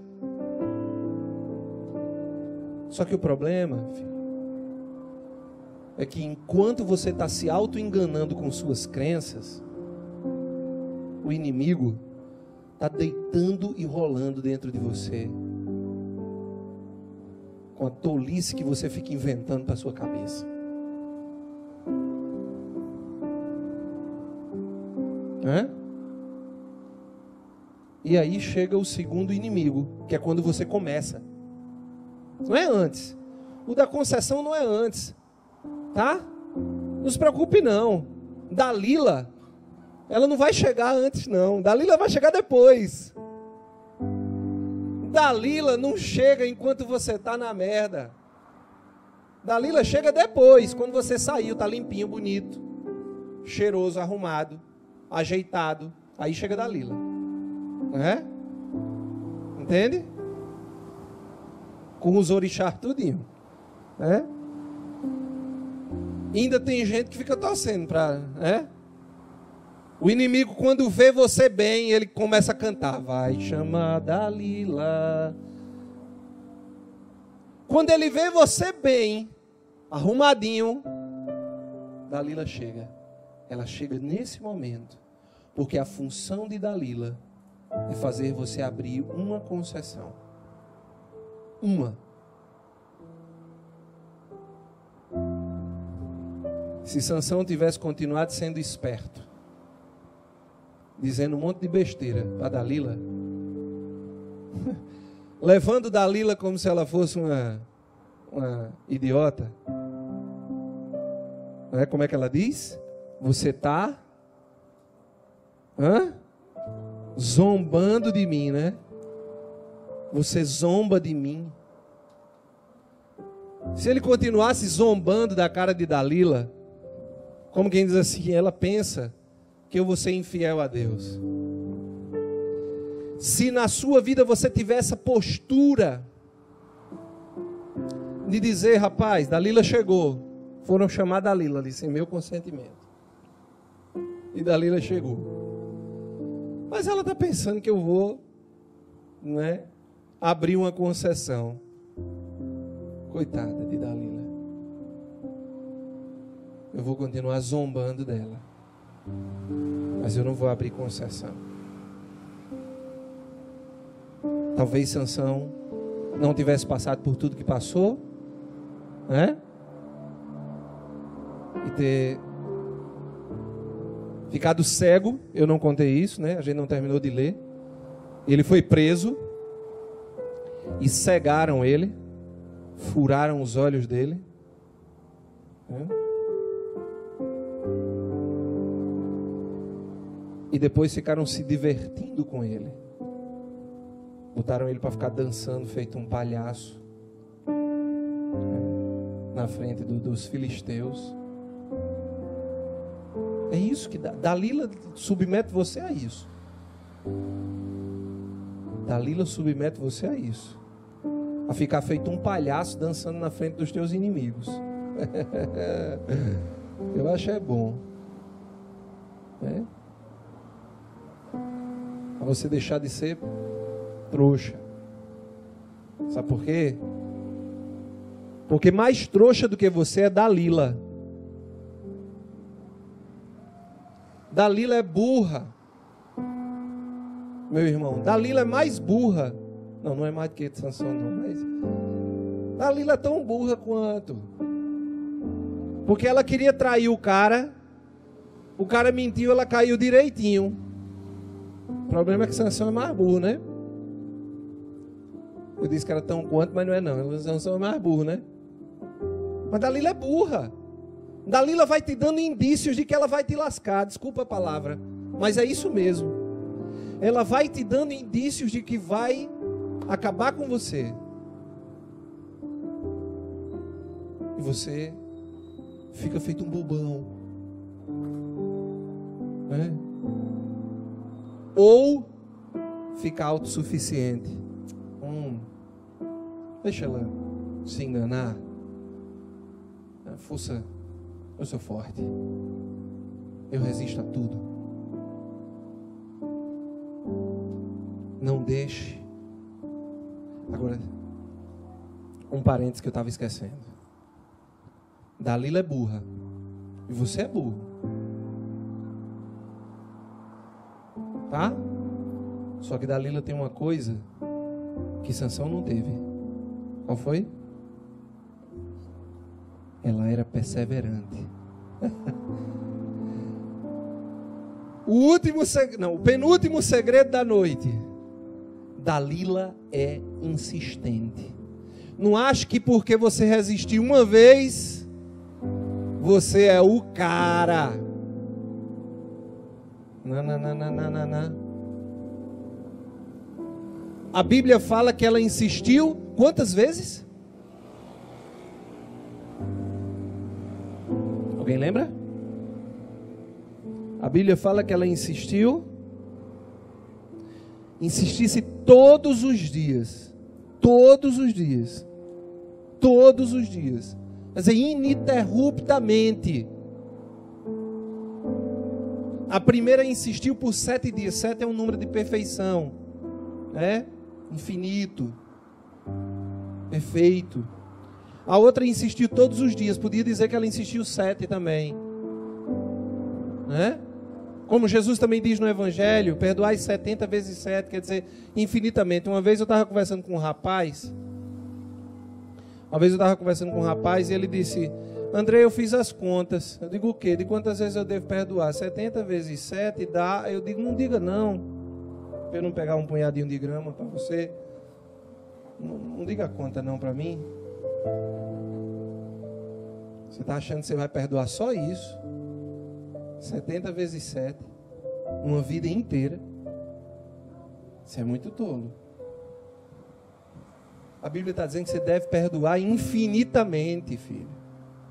Só que o problema, filho, é que enquanto você está se auto-enganando com suas crenças, o inimigo está deitando e rolando dentro de você, com a tolice que você fica inventando para sua cabeça. E aí chega o segundo inimigo, que é quando você começa. Não é antes. O da concessão não é antes, tá? Não se preocupe não. Dalila, ela não vai chegar antes não. Dalila vai chegar depois. Dalila não chega enquanto você está na merda. Dalila chega depois, quando você saiu, tá limpinho, bonito, cheiroso, arrumado, ajeitado. Aí chega Dalila. Entende? Com os orixás tudinho. Ainda tem gente que fica torcendo para... O inimigo, quando vê você bem, ele começa a cantar. Vai chamar Dalila. Quando ele vê você bem, arrumadinho, Dalila chega. Ela chega nesse momento. Porque a função de Dalila é fazer você abrir uma concessão. Uma. Se Sansão tivesse continuado sendo esperto, dizendo um monte de besteira para Dalila, levando Dalila como se ela fosse uma idiota, não é? Como é que ela diz? Você está zombando de mim, né? Você zomba de mim. Se ele continuasse zombando da cara de Dalila, como quem diz assim, ela pensa que eu vou ser infiel a Deus. Se na sua vida você tiver essa postura de dizer, rapaz, Dalila chegou, foram chamar Dalila ali, sem meu consentimento. E Dalila chegou. Mas ela está pensando que eu vou, né, abrir uma concessão. Coitada de Dalila. Eu vou continuar zombando dela. Mas eu não vou abrir concessão. Talvez Sansão não tivesse passado por tudo que passou, né? E ter ficado cego. Eu não contei isso, né? A gente não terminou de ler. Ele foi preso e cegaram ele, furaram os olhos dele, né? E depois ficaram se divertindo com ele. Botaram ele para ficar dançando, feito um palhaço, né, na frente dos filisteus. É isso que Dalila submete você a isso. Dalila submete você a isso. A ficar feito um palhaço dançando na frente dos teus inimigos. Eu acho é bom. Né? Para você deixar de ser trouxa. Sabe por quê? Porque mais trouxa do que você é Dalila. Dalila é burra. Meu irmão, Dalila é mais burra. Não, não é mais do que Sansão não, mas Dalila é tão burra quanto. Porque ela queria trair o cara mentiu, ela caiu direitinho. O problema é que Sansão é mais burro, né? Eu disse que era tão quanto, mas não é não. Sansão é mais burro, né? Mas Dalila é burra. Dalila vai te dando indícios de que ela vai te lascar. Desculpa a palavra, mas é isso mesmo. Ela vai te dando indícios de que vai acabar com você. E você fica feito um bobão, né? Ou fica autossuficiente. Deixa ela se enganar. Força, eu sou forte. Eu resisto a tudo. Não deixe. Agora, um parênteses que eu estava esquecendo. Dalila é burra. E você é burro. Tá? Só que Dalila tem uma coisa que Sansão não teve. Qual foi? Ela era perseverante. O penúltimo segredo da noite. Dalila é insistente. Não ache que porque você resistiu uma vez, você é o cara. Não. A Bíblia fala que ela insistiu quantas vezes? Alguém lembra? A Bíblia fala que ela insistisse todos os dias. Todos os dias. Todos os dias. Quer dizer, ininterruptamente. A primeira insistiu por 7 dias. 7 é um número de perfeição, né? Infinito, perfeito. A outra insistiu todos os dias. Podia dizer que ela insistiu 7 também, né? Como Jesus também diz no Evangelho, perdoai 70 vezes 7, quer dizer, infinitamente. Uma vez eu estava conversando com um rapaz, e ele disse: André, eu fiz as contas. Eu digo: o quê? De quantas vezes eu devo perdoar? 70 vezes 7 dá. Eu digo: não diga não, para eu não pegar um punhadinho de grama para você. Não diga a conta não para mim. Você está achando que você vai perdoar só isso? 70 vezes 7, uma vida inteira. Você é muito tolo. A Bíblia está dizendo que você deve perdoar infinitamente, filho.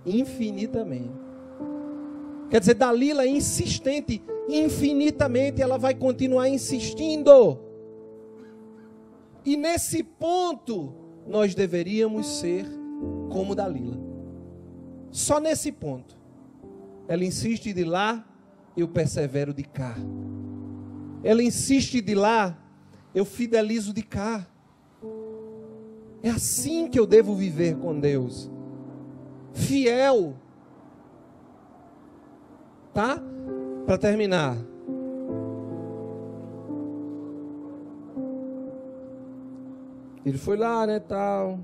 Infinitamente. Quer dizer, Dalila é insistente. Infinitamente ela vai continuar insistindo. E nesse ponto nós deveríamos ser como Dalila. só nesse ponto. Ela insiste de lá, eu persevero de cá. Ela insiste de lá, eu fidelizo de cá. É assim que eu devo viver com Deus. Fiel. Tá? Para terminar. Ele foi lá, né, tal.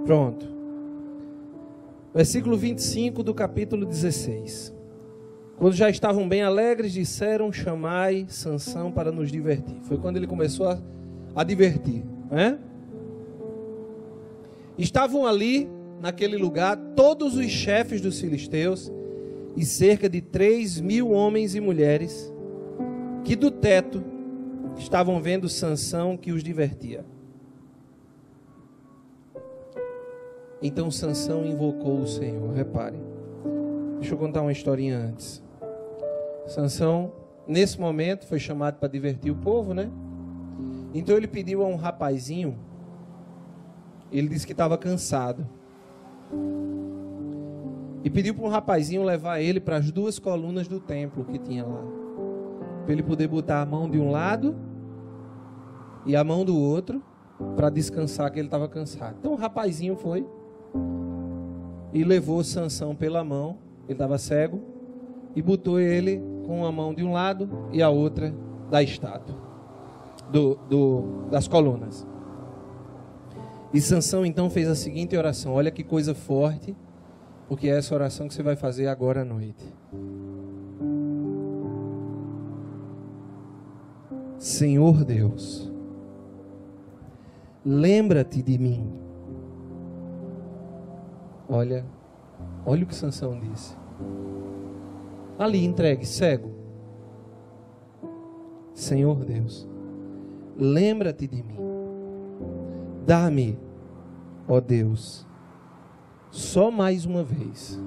Pronto. Versículo 25 do capítulo 16. Quando já estavam bem alegres, disseram: chamai Sansão para nos divertir. Foi quando ele começou a divertir, né? Estavam ali, naquele lugar, todos os chefes dos filisteus e cerca de 3.000 homens e mulheres que do teto estavam vendo Sansão que os divertia. Então Sansão invocou o Senhor. Repare, deixa eu contar uma historinha antes. Sansão, nesse momento, foi chamado para divertir o povo, né? Então ele pediu a um rapazinho. Ele disse que estava cansado. E pediu para um rapazinho levar ele para as 2 colunas do templo que tinha lá. Para ele poder botar a mão de um lado e a mão do outro, para descansar, que ele estava cansado. Então o rapazinho foi e levou Sansão pela mão, ele estava cego, e botou ele com a mão de um lado e a outra da estátua, das colunas. E Sansão então fez a seguinte oração, olha que coisa forte, porque é essa oração que você vai fazer agora à noite. Senhor Deus, lembra-te de mim. Olha o que Sansão disse. Ali entregue, cego. Senhor Deus, lembra-te de mim. Dá-me, ó Deus, só mais uma vez,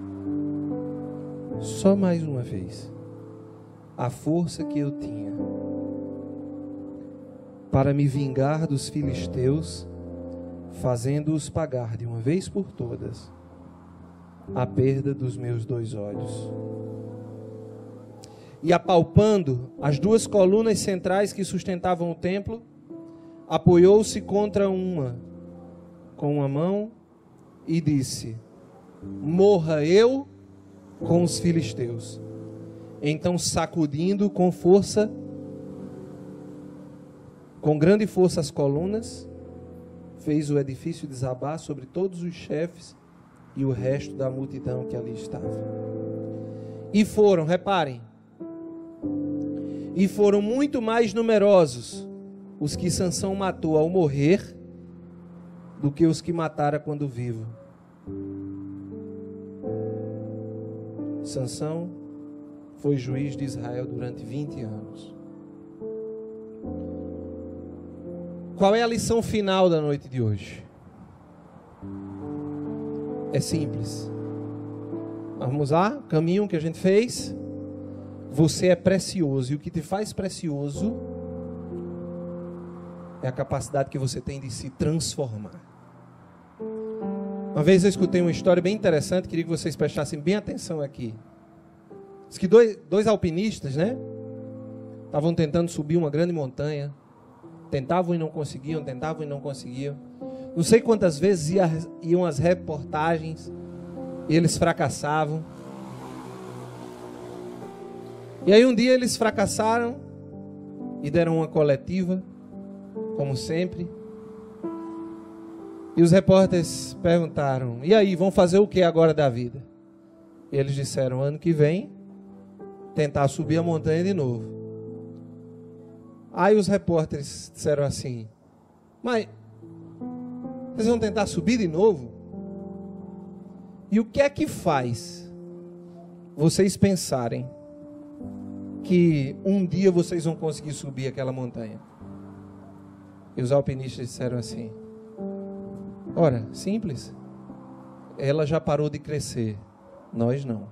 a força que eu tinha para me vingar dos filisteus, fazendo-os pagar de uma vez por todas a perda dos meus 2 olhos. E apalpando as 2 colunas centrais que sustentavam o templo, apoiou-se contra uma com uma mão e disse: morra eu com os filisteus. Então, sacudindo com força, com grande força as colunas, fez o edifício desabar sobre todos os chefes e o resto da multidão que ali estava. E foram, reparem, e foram muito mais numerosos os que Sansão matou ao morrer do que os que matara quando vivo. Sansão foi juiz de Israel durante 20 anos. Qual é a lição final da noite de hoje? É simples. Vamos lá, caminho que a gente fez. Você é precioso, e o que te faz precioso é a capacidade que você tem de se transformar. Uma vez eu escutei uma história bem interessante, queria que vocês prestassem bem atenção aqui. Diz que dois alpinistas, né? Estavam tentando subir uma grande montanha. Tentavam e não conseguiam, tentavam e não conseguiam. Não sei quantas vezes iam as reportagens e eles fracassavam. E aí um dia eles fracassaram e deram uma coletiva, como sempre. E os repórteres perguntaram: e aí, vão fazer o que agora da vida? E eles disseram: ano que vem, tentar subir a montanha de novo. Aí os repórteres disseram assim: mas vocês vão tentar subir de novo? E o que é que faz vocês pensarem que um dia vocês vão conseguir subir aquela montanha? E os alpinistas disseram assim: Ora, simples. Ela já parou de crescer, nós não.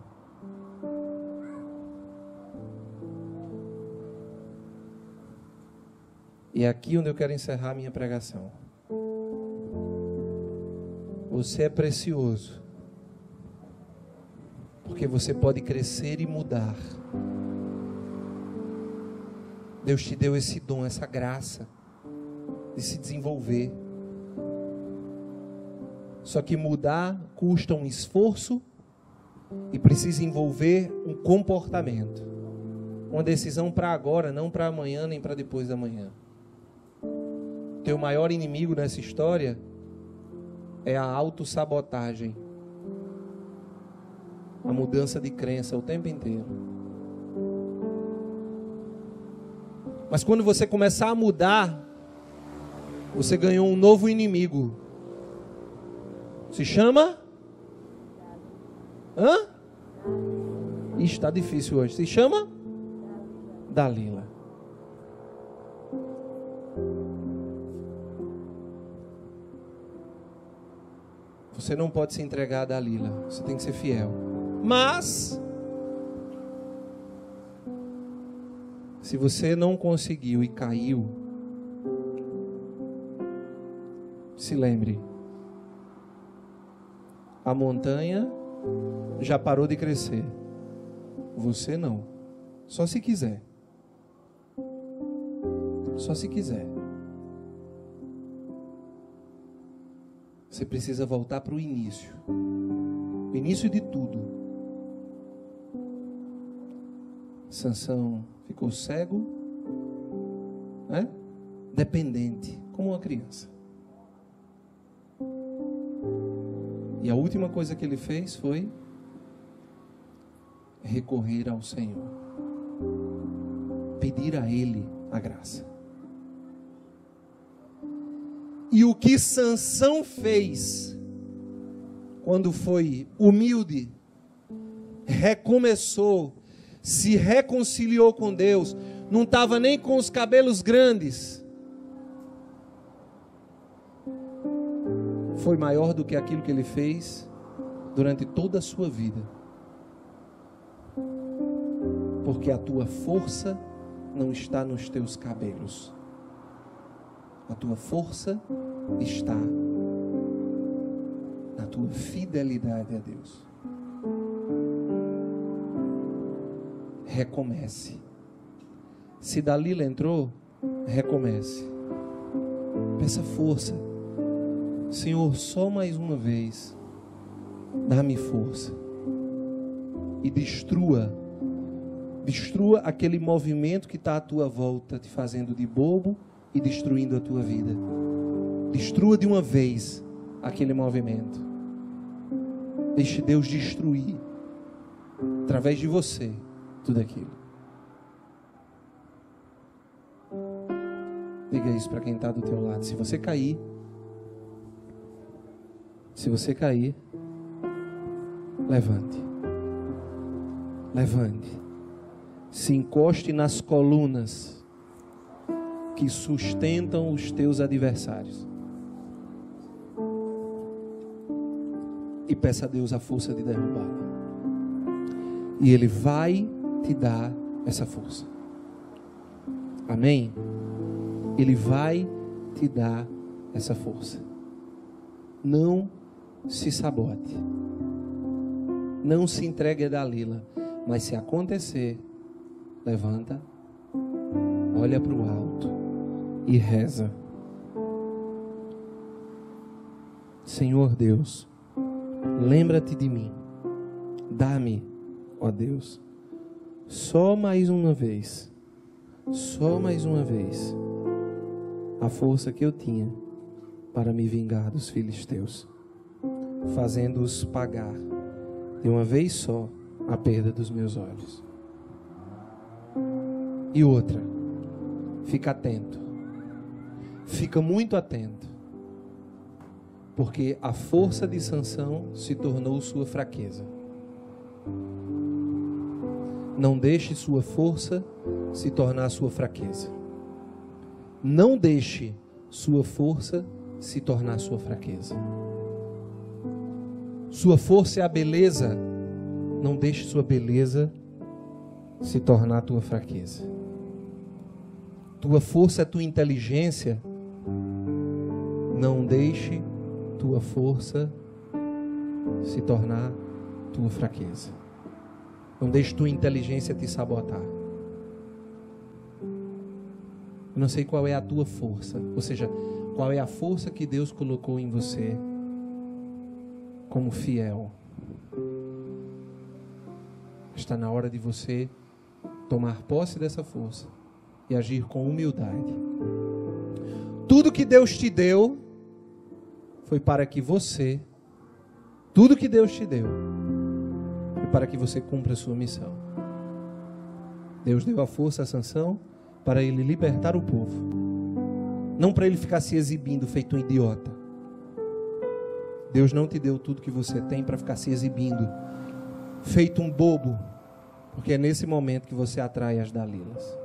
E é aqui onde eu quero encerrar a minha pregação. Você é precioso, porque você pode crescer e mudar. Deus te deu esse dom, essa graça de se desenvolver. Só que mudar custa um esforço e precisa envolver um comportamento. Uma decisão para agora, não para amanhã nem para depois da manhã. Teu maior inimigo nessa história é a autossabotagem. A mudança de crença o tempo inteiro. Mas quando você começar a mudar, você ganhou um novo inimigo. Se chama? Está difícil hoje. Se chama? Dalila. Você não pode se entregar a Dalila. Você tem que ser fiel. Mas se você não conseguiu e caiu, se lembre, a montanha já parou de crescer. Você não. Só se quiser. Só se quiser. Você precisa voltar para o início. O início de tudo. Sansão ficou cego, né? Dependente, como uma criança. E a última coisa que ele fez foi recorrer ao Senhor. Pedir a Ele a graça. E o que Sansão fez, quando foi humilde, recomeçou, se reconciliou com Deus, não estava nem com os cabelos grandes, foi maior do que aquilo que ele fez durante toda a sua vida. Porque a tua força não está nos teus cabelos. A tua força está na tua fidelidade a Deus. Recomece. Se Dalila entrou, recomece. Peça força. Senhor, só mais uma vez, dá-me força. E destrua aquele movimento que está à tua volta, te fazendo de bobo e destruindo a tua vida. Destrua de uma vez aquele movimento. Deixe Deus destruir, através de você, tudo aquilo. Diga isso para quem está do teu lado. Se você cair, levante. Levante. Se encoste nas colunas que sustentam os teus adversários. E peça a Deus a força de derrubá-lo. E Ele vai te dar essa força. Amém? Ele vai te dar essa força. Não se sabote. Não se entregue a Dalila. Mas se acontecer, levanta, olha para o alto e reza. Senhor Deus, lembra-te de mim. Dá-me, ó Deus, só mais uma vez, a força que eu tinha para me vingar dos filisteus, fazendo-os pagar de uma vez só a perda dos meus olhos. E outra, fica atento, fica muito atento, porque a força de Sansão se tornou sua fraqueza. Não deixe sua força se tornar sua fraqueza. Não deixe sua força se tornar sua fraqueza. Sua força é a beleza. Não deixe sua beleza se tornar tua fraqueza. Tua força é tua inteligência. Não deixe tua força se tornar tua fraqueza. Não deixe tua inteligência te sabotar. Eu não sei qual é a tua força, ou seja, qual é a força que Deus colocou em você como fiel. Está na hora de você tomar posse dessa força e agir com humildade. Tudo que Deus te deu foi para que você, tudo que Deus te deu foi para que você cumpra a sua missão. Deus deu a força a Sansão para ele libertar o povo, não para ele ficar se exibindo feito um idiota. Deus não te deu tudo que você tem para ficar se exibindo feito um bobo, porque é nesse momento que você atrai as Dalilas.